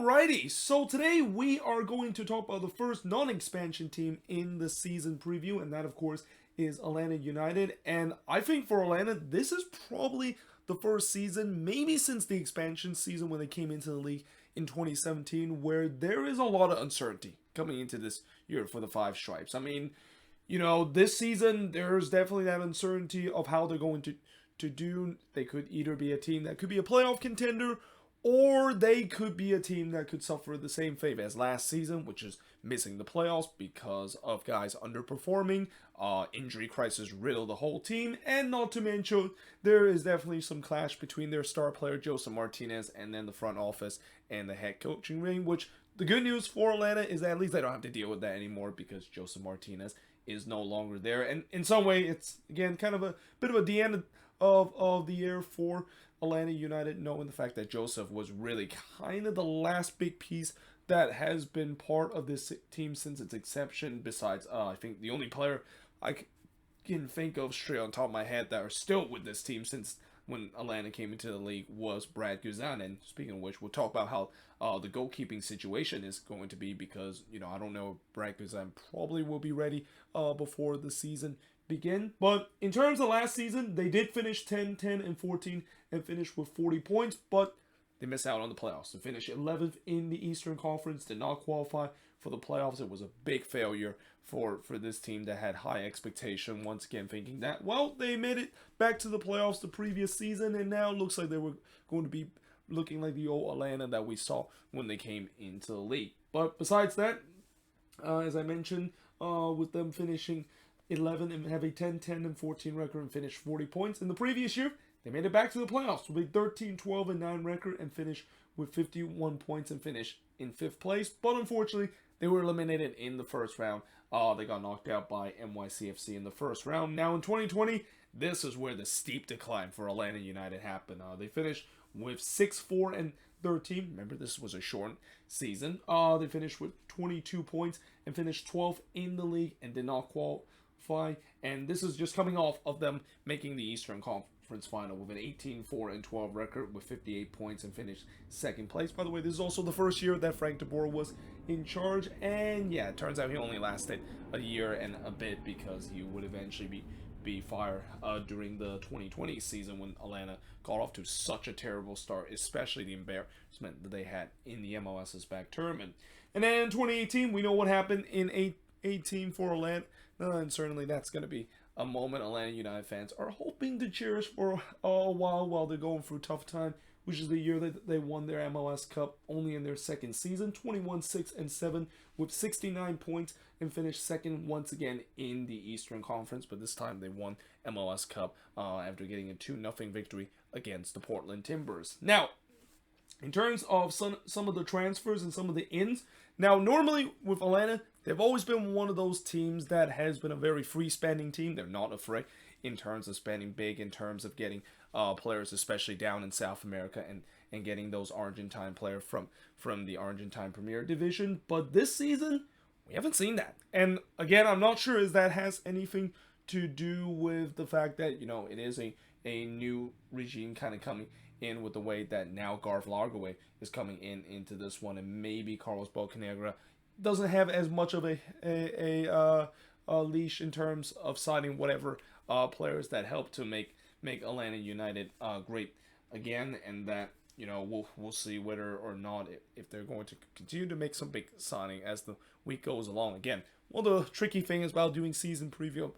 Alrighty, so today we are going to talk about the first non-expansion team in the season preview, and that of course is Atlanta United. And I think for Atlanta, this is probably the first season, maybe since the expansion season when they came into the league in 2017, where there is a lot of uncertainty coming into this year for the Five Stripes. I mean, this season there's definitely that uncertainty of how they're going to do. They could either be a team that could be a playoff contender, or they could be a team that could suffer the same fate as last season, which is missing the playoffs because of guys underperforming. Injury crisis riddled the whole team, and not to mention, there is definitely some clash between their star player, Josef Martinez, and then the front office and the head coaching ring, which the good news for Atlanta is that at least they don't have to deal with that anymore because Josef Martinez is no longer there. And in some way, it's, again, kind of a bit of the end of the year for Atlanta United, knowing the fact that Josef was really kind of the last big piece that has been part of this team since its inception. Besides, I think the only player I can think of straight on top of my head that are still with this team since when Atlanta came into the league was Brad Guzan. And speaking of which, we'll talk about how the goalkeeping situation is going to be because, I don't know if Brad Guzan probably will be ready before the season begin. But in terms of last season, they did finish 10, 10, and 14 and finish with 40 points, but they missed out on the playoffs. To finish 11th in the Eastern Conference, did not qualify for the playoffs. It was a big failure for this team that had high expectation, once again thinking that, well, they made it back to the playoffs the previous season, and now it looks like they were going to be looking like the old Atlanta that we saw when they came into the league. But besides that, as I mentioned, with them finishing 11 and have a 10, 10, and 14 record and finished 40 points. In the previous year, they made it back to the playoffs with a 13, 12, and 9 record and finished with 51 points and finished in 5th place. But unfortunately, they were eliminated in the first round. They got knocked out by NYCFC in the first round. Now in 2020, this is where the steep decline for Atlanta United happened. They finished with 6, 4, and 13. Remember, this was a short season. They finished with 22 points and finished 12th in the league and did not qualify. And this is just coming off of them making the Eastern Conference Final with an 18, 4, and 12 record with 58 points and finished 2nd place. By the way, this is also the first year that Frank de Boer was in charge. And yeah, it turns out he only lasted a year and a bit because he would eventually be fired during the 2020 season when Atlanta got off to such a terrible start, especially the embarrassment that they had in the MLS's back term. And then in 2018, we know what happened in 18 for Atlanta, and certainly that's going to be a moment Atlanta United fans are hoping to cherish for a while they're going through a tough time, which is the year that they won their MLS Cup only in their 2nd season, 21, 6, and 7 with 69 points and finished 2nd once again in the Eastern Conference, but this time they won MLS Cup after getting a 2-0 victory against the Portland Timbers. Now, in terms of some of the transfers and some of the ins, now normally with Atlanta, they've always been one of those teams that has been a very free-spending team. They're not afraid in terms of spending big, in terms of getting players, especially down in South America, and getting those Argentine players from the Argentine Premier Division. But this season, we haven't seen that. And again, I'm not sure if that has anything to do with the fact that, it is a new regime kind of coming in with the way that now Garth Lagerwey is coming into this one, and maybe Carlos Bocanegra doesn't have as much of a leash in terms of signing whatever players that help to make Atlanta United great again, and that we'll see whether or not if they're going to continue to make some big signing as the week goes along. Again, well, the tricky thing is about doing season preview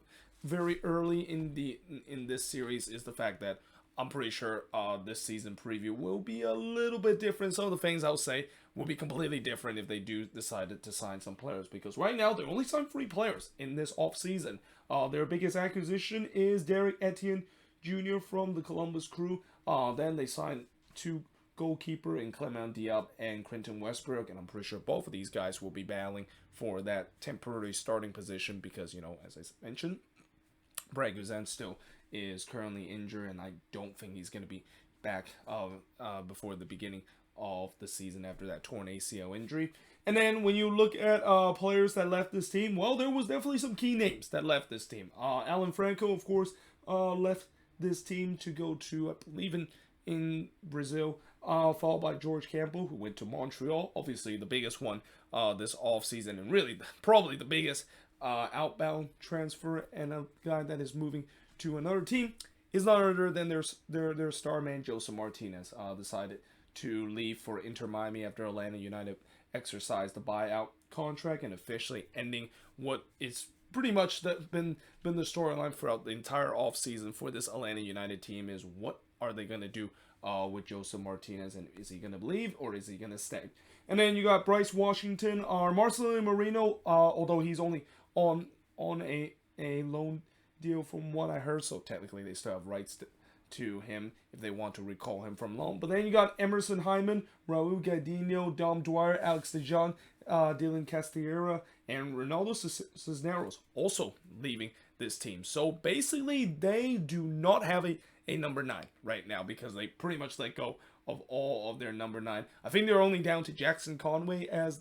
very early in this series is the fact that I'm pretty sure this season preview will be a little bit different. Some of the things I'll say will be completely different if they do decide to sign some players. Because right now, they only signed 3 players in this offseason. Their biggest acquisition is Derek Etienne Jr. from the Columbus Crew. Then they signed 2 goalkeeper in Clement Diop and Quentin Westbrook. And I'm pretty sure both of these guys will be battling for that temporary starting position because, as I mentioned, Brad Guzan still is currently injured, and I don't think he's going to be back before the beginning of the season after that torn ACL injury. And then when you look at players that left this team, well, there was definitely some key names that left this team. Alan Franco, of course, left this team to go to, I believe, in Brazil. followed by George Campbell, who went to Montreal. Obviously, the biggest one this offseason, and really probably the biggest outbound transfer, and a guy that is moving to another team is none other than their star man Josef Martinez. Decided to leave for Inter Miami after Atlanta United exercised the buyout contract and officially ending what is pretty much been the storyline throughout the entire offseason for this Atlanta United team is what are they going to do with Josef Martinez, and is he going to leave or is he going to stay? And then you got Bryce Washington, Marcelino Marino, although he's only on a loan deal from what I heard, so technically they still have rights to him if they want to recall him from loan. But then you got Emerson Hyman, Raul Gadinho, Dom Dwyer, Alex DeJong, Dylan Castillera, and Ronaldo Cisneros also leaving this team. So basically, they do not have a number 9 right now because they pretty much let go of all of their number 9. I think they're only down to Jackson Conway as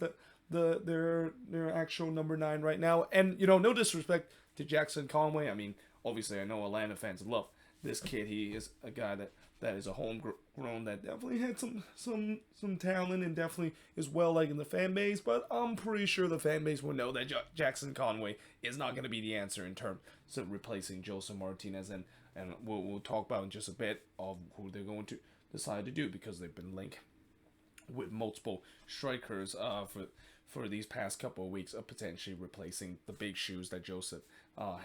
their actual number 9 right now. And no disrespect to Jackson Conway. I mean, obviously, I know Atlanta fans love this kid. He is a guy that is a homegrown that definitely had some talent and definitely is well liked in the fan base. But I'm pretty sure the fan base will know that Jackson Conway is not going to be the answer in terms of replacing Josef Martinez, and we'll talk about in just a bit of who they're going to decide to do because they've been linked with multiple strikers for these past couple of weeks of potentially replacing the big shoes that Josef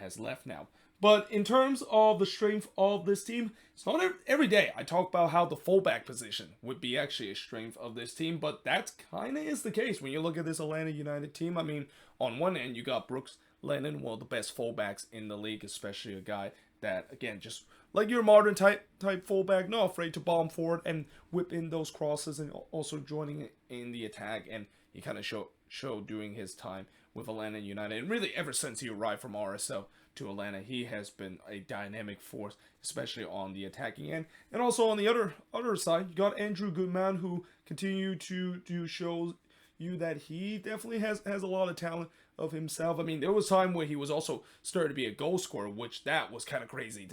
has left now. But in terms of the strength of this team, it's not every day I talk about how the fullback position would be actually a strength of this team, but that kind of is the case when you look at this Atlanta United team. I mean, on one end, you got Brooks Lennon, one of the best fullbacks in the league, especially a guy that, again, just like your modern type fullback, not afraid to bomb forward and whip in those crosses and also joining in the attack. And he kind of showed during his time with Atlanta United, and really ever since he arrived from RSL to Atlanta, he has been a dynamic force, especially on the attacking end. And also on the other side, you got Andrew Goodman, who continued to show you that he definitely has a lot of talent of himself. I mean, there was time where he was also starting to be a goal scorer, which that was kind of crazy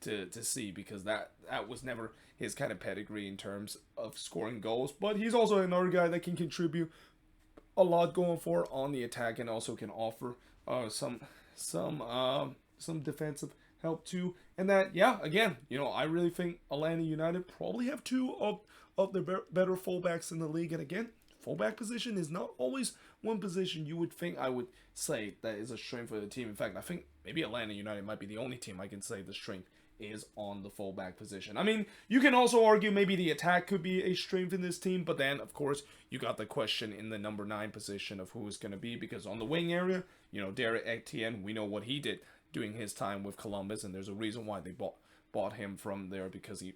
to see because that was never his kind of pedigree in terms of scoring goals. But he's also another guy that can contribute a lot going forward on the attack and also can offer some defensive help too. And that, yeah, again, I really think Atlanta United probably have two of the better fullbacks in the league. And again, fullback position is not always one position you would think I would say that is a strength for the team. In fact, I think maybe Atlanta United might be the only team I can say the strength is on the fullback position. I mean, you can also argue maybe the attack could be a strength in this team, but then, of course, you got the question in the number 9 position of who is going to be, because on the wing area, Derek Etienne, we know what he did during his time with Columbus, and there's a reason why they bought him from there, because he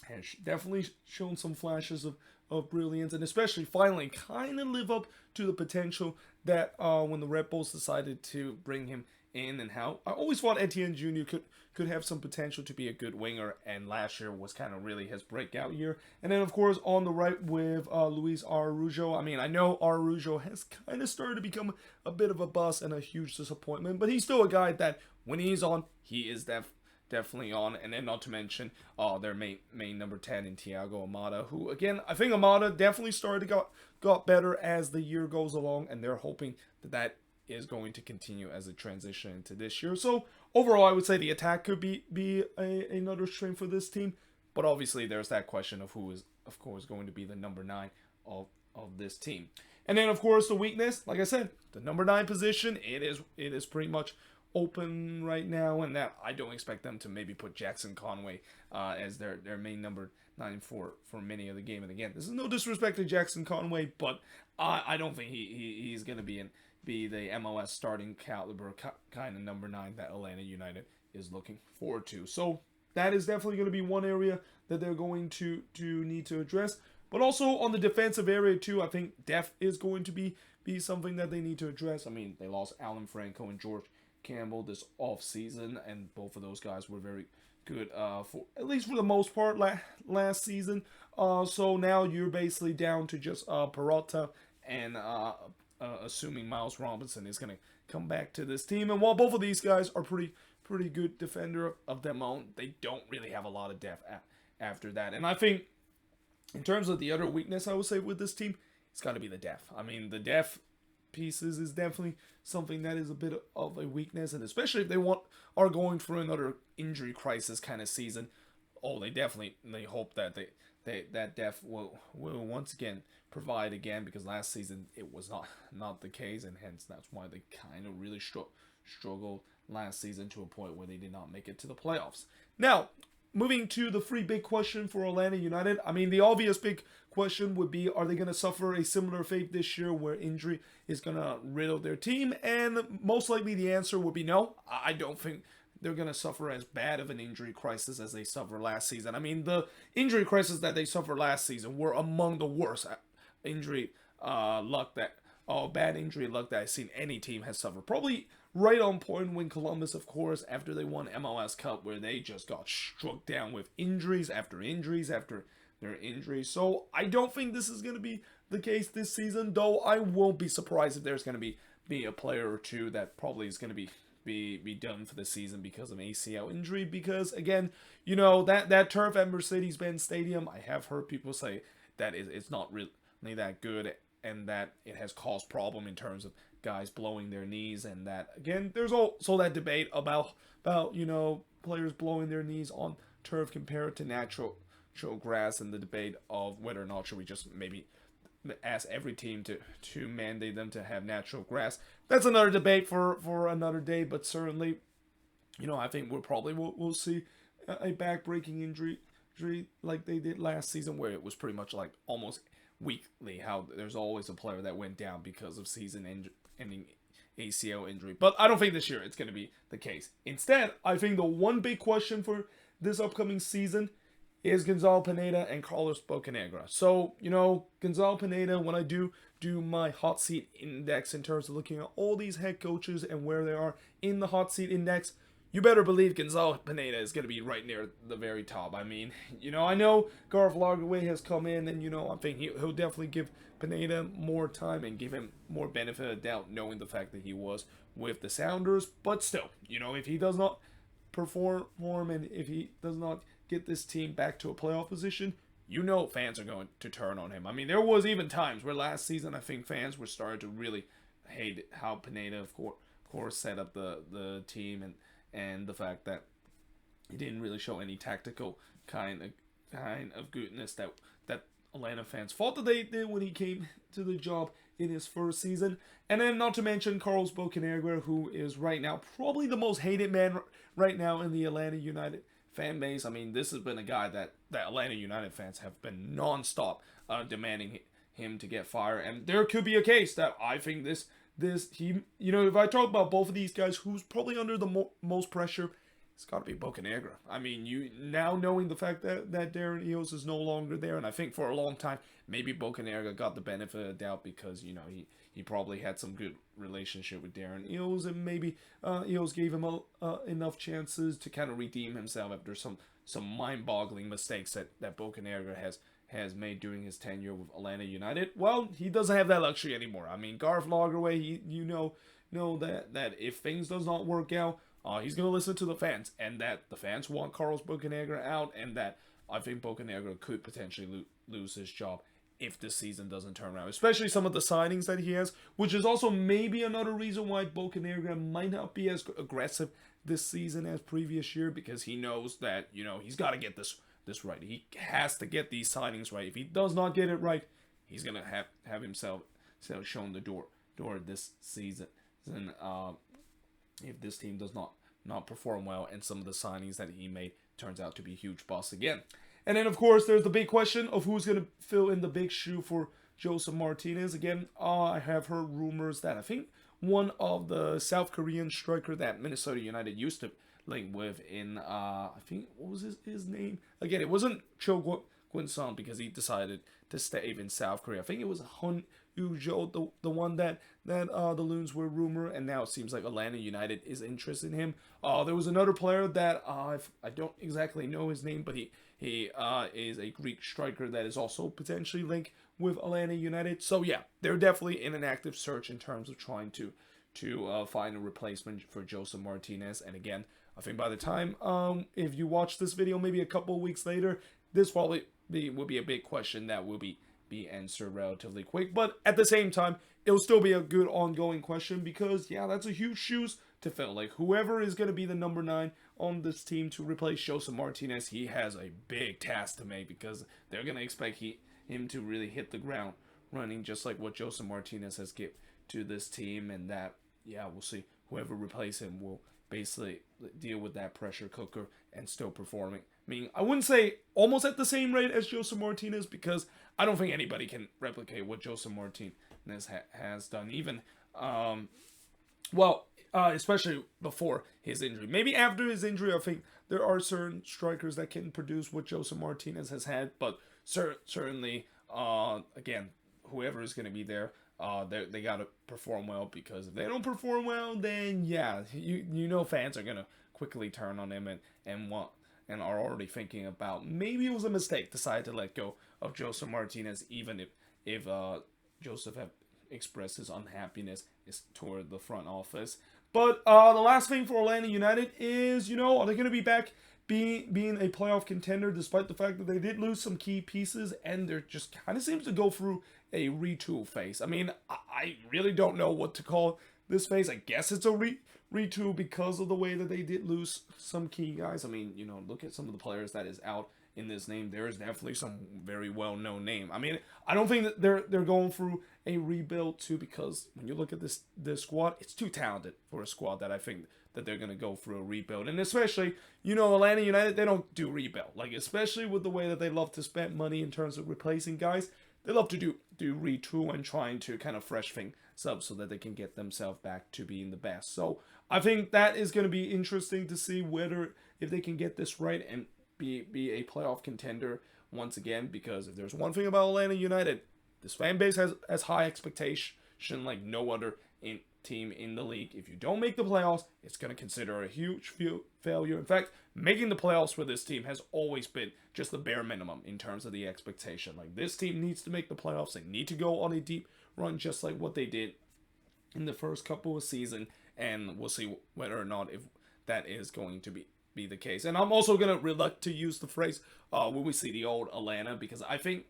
has definitely shown some flashes of brilliance, and especially finally kind of live up to the potential that when the Red Bulls decided to bring him in, and how I always thought Etienne Jr. could have some potential to be a good winger, and last year was kind of really his breakout year. And then, of course, on the right with Luis Araujo. I mean, I know Araujo has kind of started to become a bit of a bust and a huge disappointment, but he's still a guy that when he's on, he is definitely on. And then not to mention their main number 10 in Thiago Almada, who, again, I think Almada definitely started to got better as the year goes along, and they're hoping that is going to continue as a transition into this year. So overall, I would say the attack could be another strength for this team, but obviously there's that question of who is, of course, going to be the number 9 of this team. And then, of course, the weakness, like I said, the number 9 position, it is pretty much open right now, and that I don't expect them to maybe put Jackson Conway as their main number 9 for many of the game. And again, this is no disrespect to Jackson Conway, but I don't think he's going to be the MLS starting caliber kind of number 9 that Atlanta United is looking forward to. So that is definitely going to be one area that they're going to need to address. But also on the defensive area too, I think depth is going to be something that they need to address. I mean, they lost Alan Franco and George Campbell this offseason, and both of those guys were very good for at least for the most part last season. So now you're basically down to just Peralta and assuming Miles Robinson is going to come back to this team. And while both of these guys are pretty good defender of their own, they don't really have a lot of depth after that. And I think In terms of the other weakness, I would say with this team, it's got to be the depth. I mean, the depth pieces is definitely something that is a bit of a weakness, and especially if are going through another injury crisis kind of season. Oh, they hope that that depth will once again provide again, because last season it was not the case, and hence that's why they kind of really struggled last season to a point where they did not make it to the playoffs. Now, moving to the three big question for Atlanta United. I mean, the obvious big question would be, are they going to suffer a similar fate this year where injury is going to riddle their team? And most likely the answer would be no. I don't think they're going to suffer as bad of an injury crisis as they suffered last season. I mean, the injury crisis that they suffered last season were among the worst injury bad injury luck that I've seen any team has suffered. Probably right on point when Columbus, of course, after they won MLS Cup, where they just got struck down with injuries after injuries after their injuries. So I don't think this is going to be the case this season, though I won't be surprised if there's going to be a player or two that probably is going to be done for the season because of ACL injury. Because again, that turf at Mercedes-Benz Stadium, I have heard people say that it's not really that good, and that it has caused problem in terms of guys blowing their knees, and that again there's also that debate about players blowing their knees on turf compared to natural grass, and the debate of whether or not should we just maybe ask every team to mandate them to have natural grass. That's another debate for another day, but certainly I think we'll see a back-breaking injury like they did last season, where it was pretty much like almost weekly how there's always a player that went down because of season-ending ACL injury. But I don't think this year it's going to be the case. Instead, I think the one big question for this upcoming season is Gonzalo Pineda and Carlos Bocanegra. So, Gonzalo Pineda, when I do my hot seat index in terms of looking at all these head coaches and where they are in the hot seat index, you better believe Gonzalo Pineda is going to be right near the very top. I mean, I know Garth Lagerwey has come in, and, I think he'll definitely give Pineda more time and give him more benefit of doubt, knowing the fact that he was with the Sounders. But still, if he does not perform and if he does not get this team back to a playoff position, fans are going to turn on him. I mean, there was even times where last season I think fans were starting to really hate how Pineda, of course, set up the team, and the fact that he didn't really show any tactical kind of goodness that Atlanta fans thought that they did when he came to the job in his first season. And then not to mention Carlos Bocanegra, who is right now probably the most hated man right now in the Atlanta United fan base. I mean, this has been a guy that Atlanta United fans have been nonstop demanding him to get fired. And there could be a case that I think if I talk about both of these guys, who's probably under the most pressure, it's got to be Bocanegra. I mean, you now knowing the fact that Darren Eales is no longer there, and I think for a long time, maybe Bocanegra got the benefit of the doubt because, he probably had some good relationship with Darren Eales, and maybe Eales gave him enough chances to kind of redeem himself after some mind-boggling mistakes that Bocanegra has made during his tenure with Atlanta United. Well, he doesn't have that luxury anymore. I mean, Garth Lagerwey, know that if things does not work out, he's going to listen to the fans, and that the fans want Carlos Bocanegra out, and that I think Bocanegra could potentially lose his job if this season doesn't turn around, especially some of the signings that he has, which is also maybe another reason why Bocanegra might not be as aggressive this season as previous year, because he knows that, he's got to get this right. He has to get these signings right. If he does not get it right, he's going to have himself shown the door this season. If this team does not perform well, and some of the signings that he made turns out to be huge busts again. And then, of course, there's the big question of who's going to fill in the big shoe for Josef Martinez. Again, I have heard rumors that I think one of the South Korean striker that Minnesota United used to link with in, I think, what was his name? Again, it wasn't Cho Gwin-sung because he decided to stay in South Korea. I think it was Hun Yoo-jo, the one that the Loons were rumored, and now it seems like Atlanta United is interested in him. There was another player that I don't exactly know his name, but he is a Greek striker that is also potentially linked with Atlanta United. So yeah, they're definitely in an active search in terms of trying to find a replacement for Josef Martinez. And again, I think by the time if you watch this video maybe a couple of weeks later, this probably will be a big question that will be answered relatively quick. But at the same time, it'll still be a good ongoing question because yeah, that's a huge shoes to fill. Like whoever is going to be the number 9 on this team to replace Josef Martinez, he has a big task to make because they're going to expect him to really hit the ground running, just like what Josef Martinez has given to this team. And that, yeah, we'll see. Whoever replaces him will basically deal with that pressure cooker and still performing. I mean, I wouldn't say almost at the same rate as Josef Martinez because I don't think anybody can replicate what Josef Martinez has done. Even, especially before his injury. Maybe after his injury, I think there are certain strikers that can produce what Josef Martinez has had, but certainly, again, whoever is going to be there, they got to perform well, because if they don't perform well, then yeah, you know fans are going to quickly turn on him and are already thinking about maybe it was a mistake decided to let go of Josef Martinez, even if Josef had expressed his unhappiness toward the front office. But the last thing for Orlando United is, are they going to be back being a playoff contender, despite the fact that they did lose some key pieces and they're just kind of seems to go through a retool phase. I mean, I really don't know what to call this phase. I guess it's a retool because of the way that they did lose some key guys. I mean, look at some of the players that is out in this name. There is definitely some very well-known name. I mean, I don't think that they're going through a rebuild too, because when you look at this squad, it's too talented for a squad that I think that they're going to go through a rebuild. And especially, Atlanta United, they don't do rebuild. Like, especially with the way that they love to spend money in terms of replacing guys, they love to do retool and trying to kind of fresh things up so that they can get themselves back to being the best. So I think that is going to be interesting to see if they can get this right and be a playoff contender once again, because if there's one thing about Atlanta United, this fan base has high expectation like no other team in the league. If you don't make the playoffs, it's going to consider a huge failure. In fact, making the playoffs for this team has always been just the bare minimum in terms of the expectation. Like, this team needs to make the playoffs. They need to go on a deep run, just like what they did in the first couple of seasons, and we'll see whether or not if that is going to be the case. And I'm also going to reluct to use the phrase when we see the old Atlanta, because I think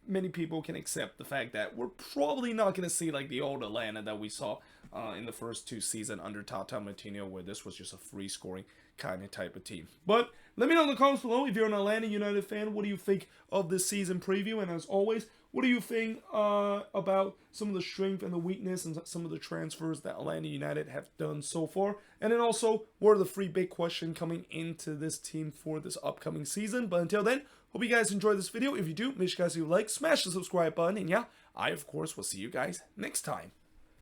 many people can accept the fact that we're probably not going to see like the old Atlanta that we saw in the first 2 seasons under Tata Martino, where this was just a free scoring kind of type of team. But let me know in the comments below if you're an Atlanta United fan. What do you think of this season preview? And as always, what do you think about some of the strength and the weakness and some of the transfers that Atlanta United have done so far? And then also, what are the 3 big questions coming into this team for this upcoming season? But until then, hope you guys enjoyed this video. If you do, make sure you guys do like, smash the subscribe button, and yeah, I of course will see you guys next time.